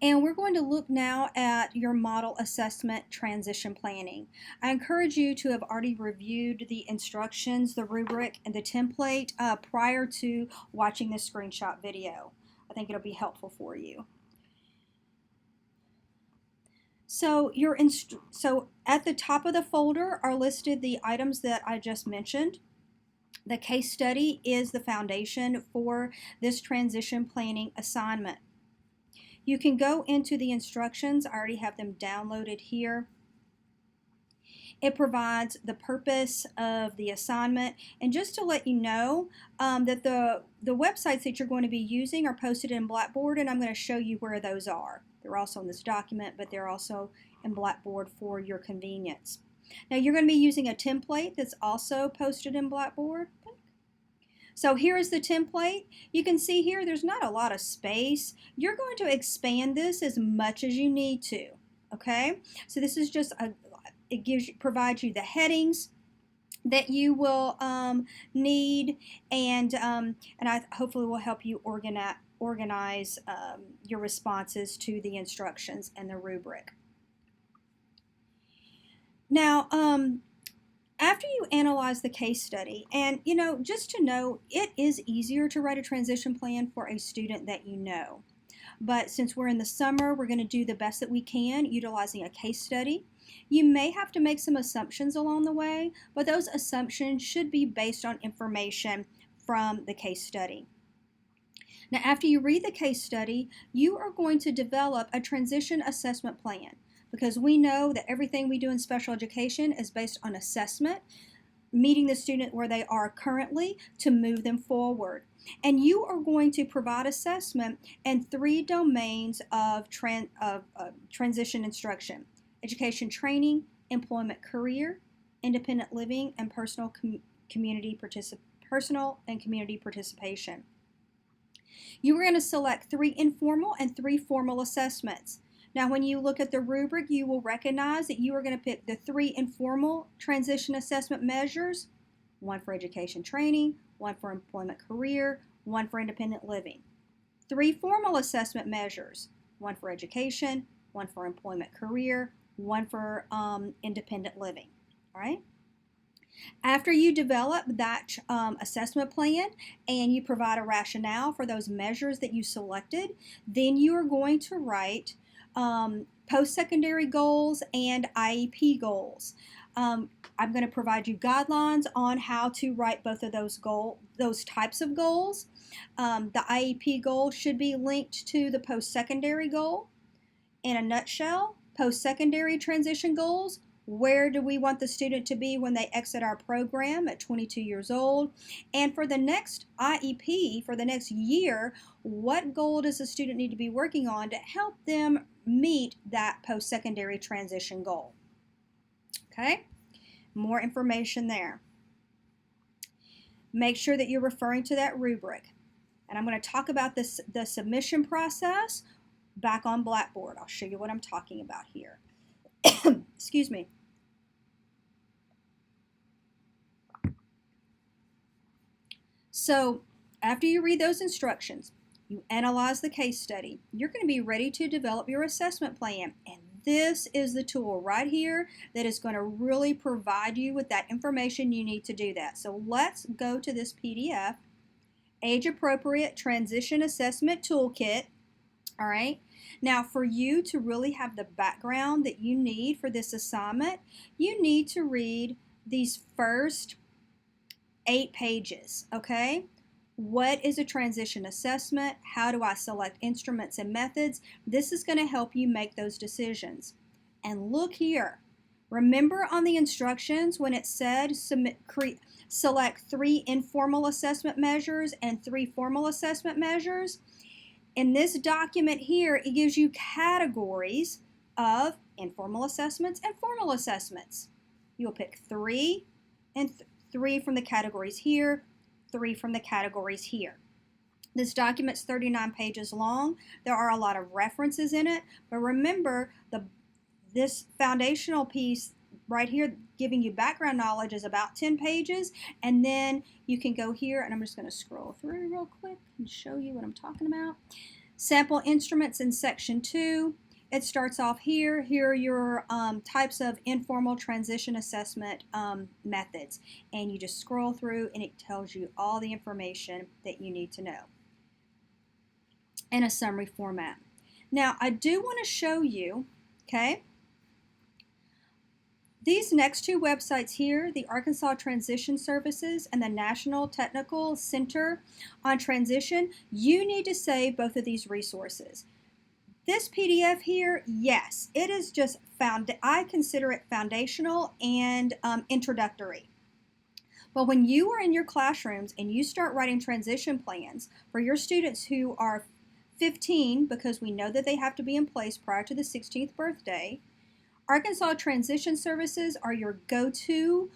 And we're going to look now at your model assessment transition planning. I encourage you to have already reviewed the instructions, the rubric, and the template prior to watching this screenshot video. I think it'll be helpful for you. So at the top of the folder are listed the items that I just mentioned. The case study is the foundation for this transition planning assignment. You can go into the instructions. I already have them downloaded here. It provides the purpose of the assignment, and just to let you know that the websites that you're going to be using are posted in Blackboard, and I'm going to show you where those are. They're also in this document, but they're also in Blackboard for your convenience. Now you're going to be using a template that's also posted in Blackboard. So here is the template. You can see here there's not a lot of space. You're going to expand this as much as you need to, okay? So this is just provides you the headings that you will need, and I hopefully will help you organize your responses to the instructions and the rubric. Now, after you analyze the case study, and just to know, it is easier to write a transition plan for a student that you know. But since we're in the summer, we're going to do the best that we can utilizing a case study. You may have to make some assumptions along the way, but those assumptions should be based on information from the case study. Now, after you read the case study, you are going to develop a transition assessment plan, because we know that everything we do in special education is based on assessment, meeting the student where they are currently to move them forward. And you are going to provide assessment in 3 domains of transition instruction: education training, employment career, independent living, and personal and community participation. You are going to select 3 informal and 3 formal assessments. Now, when you look at the rubric, you will recognize that you are going to pick the 3 informal transition assessment measures: 1 for education training, 1 for employment career, 1 for independent living. 3 formal assessment measures: 1 for education, 1 for employment career, 1 for independent living. All right? After you develop that assessment plan and you provide a rationale for those measures that you selected, then you are going to write post-secondary goals and IEP goals. I'm going to provide you guidelines on how to write both of those types of goals. The IEP goal should be linked to the post-secondary goal. In a nutshell, post-secondary transition goals: where do we want the student to be when they exit our program at 22 years old? And for the next IEP, for the next year, what goal does the student need to be working on to help them meet that post-secondary transition goal? Okay, more information there. Make sure that you're referring to that rubric. And I'm going to talk about the submission process back on Blackboard. I'll show you what I'm talking about here. Excuse me. So after you read those instructions, you analyze the case study, you're going to be ready to develop your assessment plan. And this is the tool right here that is going to really provide you with that information you need to do that. So let's go to this PDF, Age Appropriate Transition Assessment Toolkit. All right. Now, for you to really have the background that you need for this assignment, you need to read these first 8 pages, okay? What is a transition assessment? How do I select instruments and methods? This is going to help you make those decisions. And look here. Remember on the instructions when it said select 3 informal assessment measures and 3 formal assessment measures? In this document here, it gives you categories of informal assessments and formal assessments. You'll pick 3 and 3 from the categories here, 3 from the categories here. This document's 39 pages long. There are a lot of references in it, but remember this foundational piece right here giving you background knowledge is about 10 pages, and then you can go here, and I'm just going to scroll through real quick and show you what I'm talking about. Sample instruments in section 2. It starts off here. Here are your types of informal transition assessment methods. And you just scroll through and it tells you all the information that you need to know in a summary format. Now, I do want to show you, okay, these next two websites here, the Arkansas Transition Services and the National Technical Center on Transition, you need to save both of these resources. This PDF here, yes, it is just I consider it foundational and introductory. But when you are in your classrooms and you start writing transition plans for your students who are 15, because we know that they have to be in place prior to the 16th birthday, Arkansas Transition Services are your go-to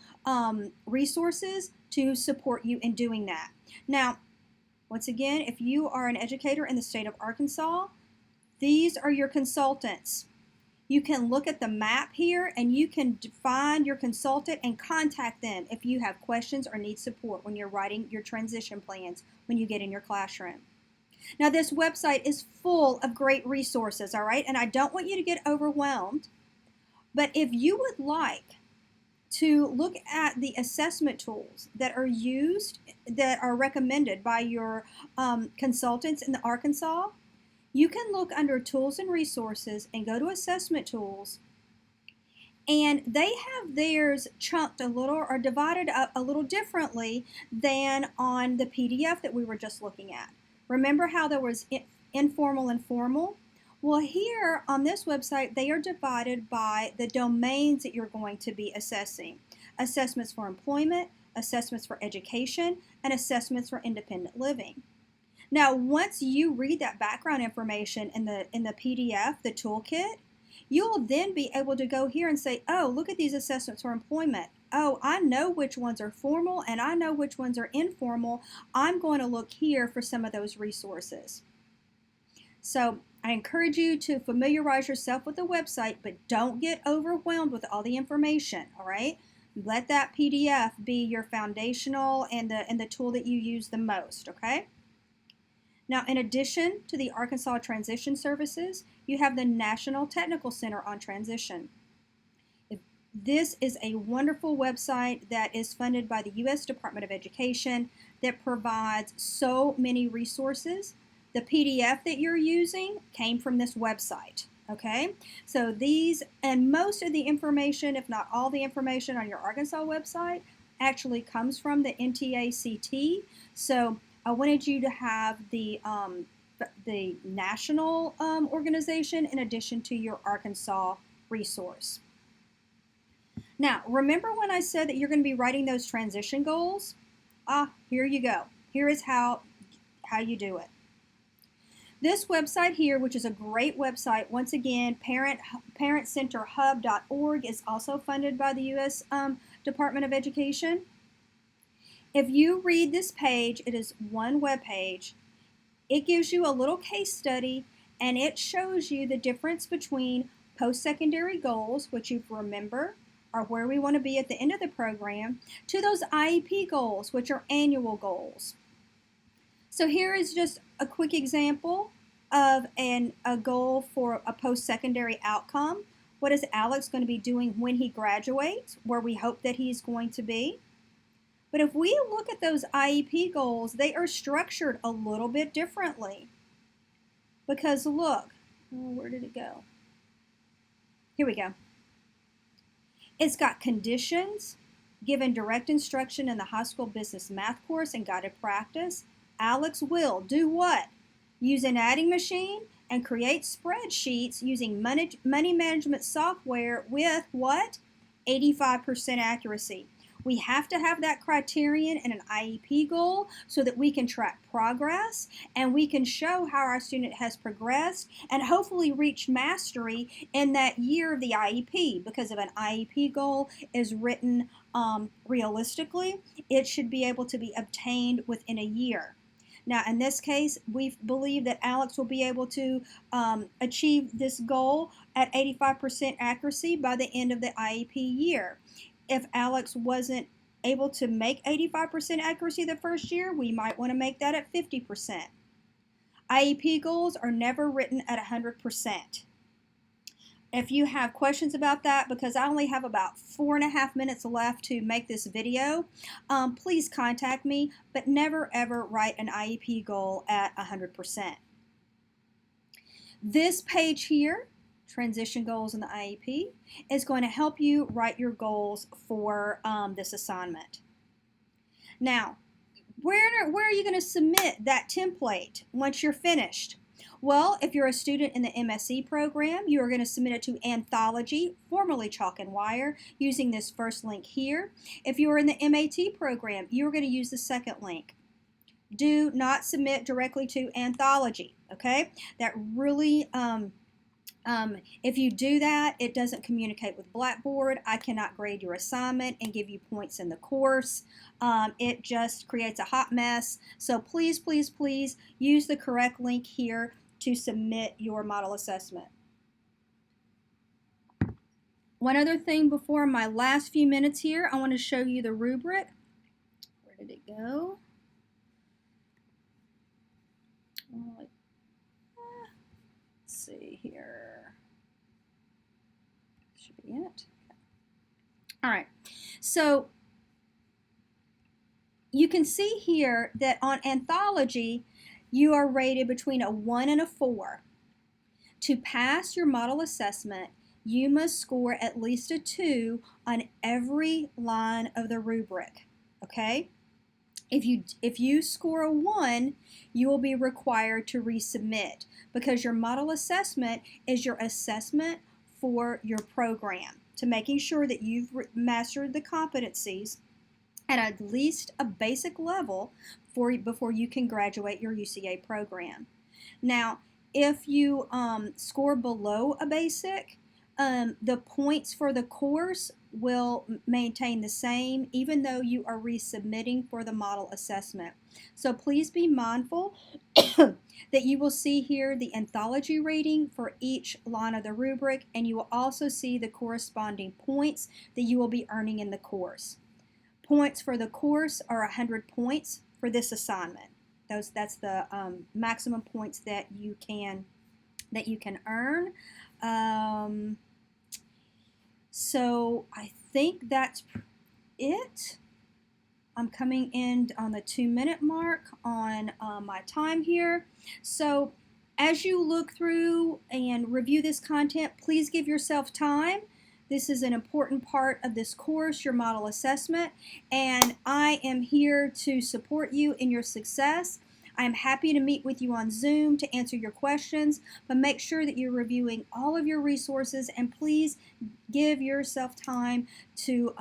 resources to support you in doing that. Now, once again, if you are an educator in the state of Arkansas, these are your consultants. You can look at the map here and you can find your consultant and contact them if you have questions or need support when you're writing your transition plans when you get in your classroom. Now, this website is full of great resources, all right? And I don't want you to get overwhelmed. But if you would like to look at the assessment tools that are used, that are recommended by your consultants in the Arkansas, you can look under Tools and Resources and go to Assessment Tools. And they have theirs chunked a little or divided up a little differently than on the PDF that we were just looking at. Remember how there was informal and formal? Well, here on this website, they are divided by the domains that you're going to be assessing. Assessments for employment, assessments for education, and assessments for independent living. Now, once you read that background information in the PDF, the toolkit, you'll then be able to go here and say, oh, look at these assessments for employment. Oh, I know which ones are formal and I know which ones are informal. I'm going to look here for some of those resources. So I encourage you to familiarize yourself with the website, but don't get overwhelmed with all the information, all right? Let that PDF be your foundational and the tool that you use the most, okay? Now, in addition to the Arkansas Transition Services, you have the National Technical Center on Transition. This is a wonderful website that is funded by the U.S. Department of Education that provides so many resources. The PDF that you're using came from this website, okay? So these, and most of the information, if not all the information on your Arkansas website, actually comes from the NTACT. So I wanted you to have the national organization in addition to your Arkansas resource. Now, remember when I said that you're going to be writing those transition goals? Here you go. Here is how you do it. This website here, which is a great website, once again, parentcenterhub.org, is also funded by the U.S. Department of Education. If you read this page, it is one web page. It gives you a little case study, and it shows you the difference between post-secondary goals, which you remember are where we want to be at the end of the program, to those IEP goals, which are annual goals. So here is just a quick example of a goal for a post-secondary outcome. What is Alex going to be doing when he graduates, where we hope that he's going to be? But if we look at those IEP goals, they are structured a little bit differently. Because look, where did it go? Here we go. It's got conditions, given direct instruction in the high school business math course and guided practice. Alex will do what? Use an adding machine and create spreadsheets using money management software with what? 85% accuracy. We have to have that criterion in an IEP goal so that we can track progress and we can show how our student has progressed and hopefully reach mastery in that year of the IEP, because if an IEP goal is written realistically, it should be able to be obtained within a year. Now, in this case, we believe that Alex will be able to achieve this goal at 85% accuracy by the end of the IEP year. If Alex wasn't able to make 85% accuracy the first year, we might want to make that at 50%. IEP goals are never written at 100%. If you have questions about that, because I only have about 4.5 minutes left to make this video, please contact me, but never ever write an IEP goal at 100%. This page here, Transition Goals in the IEP, is going to help you write your goals for this assignment. Now, where are you going to submit that template once you're finished? Well, if you're a student in the MSE program, you are going to submit it to Anthology, formerly Chalk and Wire, using this first link here. If you are in the MAT program, you are going to use the second link. Do not submit directly to Anthology, okay? That really, if you do that, it doesn't communicate with Blackboard. I cannot grade your assignment and give you points in the course. It just creates a hot mess. So please, please, please use the correct link here to submit your model assessment. One other thing before my last few minutes here, I want to show you the rubric. Where did it go? Let's see here. Should be it. All right. So you can see here that on Anthology, you are rated between a 1 and a 4. To pass your model assessment, you must score at least a 2 on every line of the rubric, okay? If you score a 1, you will be required to resubmit because your model assessment is your assessment for your program, to making sure that you've mastered the competencies at least a basic level before you can graduate your UCA program. Now, if you score below a basic, the points for the course will maintain the same even though you are resubmitting for the model assessment. So please be mindful that you will see here the Anthology rating for each line of the rubric, and you will also see the corresponding points that you will be earning in the course. Points for the course are 100 points for this assignment. That's the maximum points that you can earn. So I think that's it. I'm coming in on the 2-minute mark on my time here. So as you look through and review this content, please give yourself time. This is an important part of this course, your model assessment, and I am here to support you in your success. I am happy to meet with you on Zoom to answer your questions, but make sure that you're reviewing all of your resources, and please give yourself time to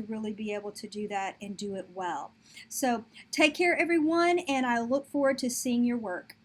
really be able to do that and do it well. So take care, everyone, and I look forward to seeing your work.